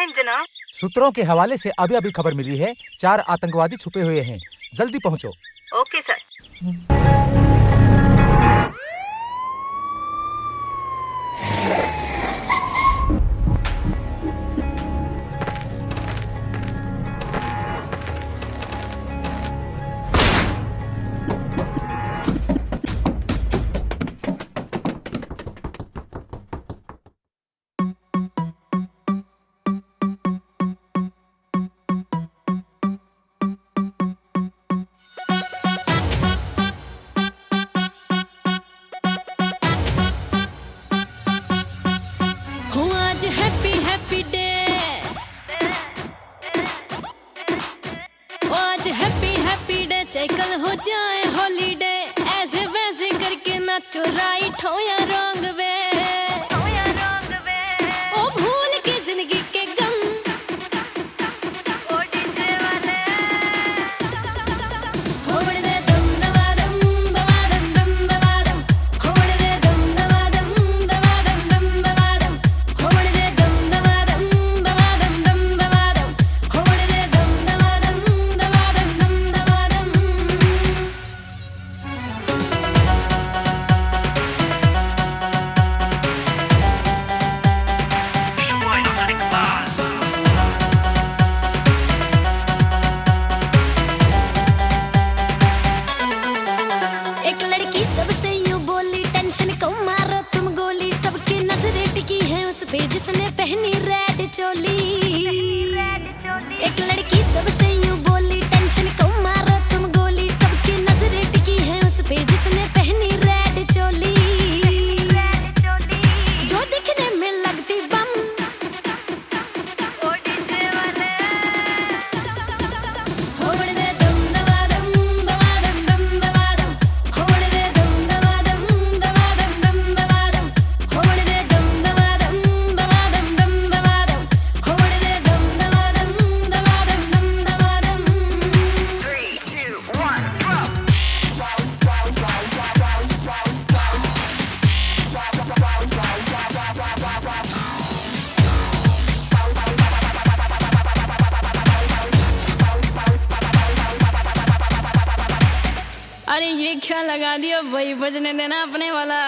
हैं जनाब। सूत्रों के हवाले से अभी अभी खबर मिली है, 4 आतंकवादी छुपे हुए हैं, जल्दी पहुंचो। Okay sir. आज हैप्पी हैप्पी डे, आज हैप्पी हैप्पी डे, चाहे कल हो जाए हॉलीडे, ऐसे वैसे करके नाचो राइट हो या रॉन्ग वे, ओ भूल के जिंदगी के गम, ओ डीजे वाले होड़ दे दम दवा दम दवा दम दम दवा दम, होड़ दे दम दवा दम दवा दम दम दवा दम, होड़ दे दम दवा दम दवा दम दम दवा दम, होड़ दे दम दवा दम दवा दम दम दवा दम। एक लड़की सबसे यूं बोली, टेंशन को मारो तुम गोली, सबकी नजरें टिकी हैं उस पे जिसने पहनी रेड चोली। एक लड़की सबसे यूं बोली, टेंशन को मारो तुम गोली, सबकी नजरें टिकी हैं उस पे जिसने पहनी रेड चोली, जो दिखने में लगती बम, होड़ दे दम दवा दम दवा दम दम दवा दम, होड़ दे दम दवा दम दवा दम दम दवा दम, होड़ दे दम दवा दम दवा दम दम दवा दम, होड़ दे दम दवा दम दवा दम दम दवा दम। 3, 2, 1, drop। अरे ये क्या लगा दिया भाई, बजने देना अपने वाला।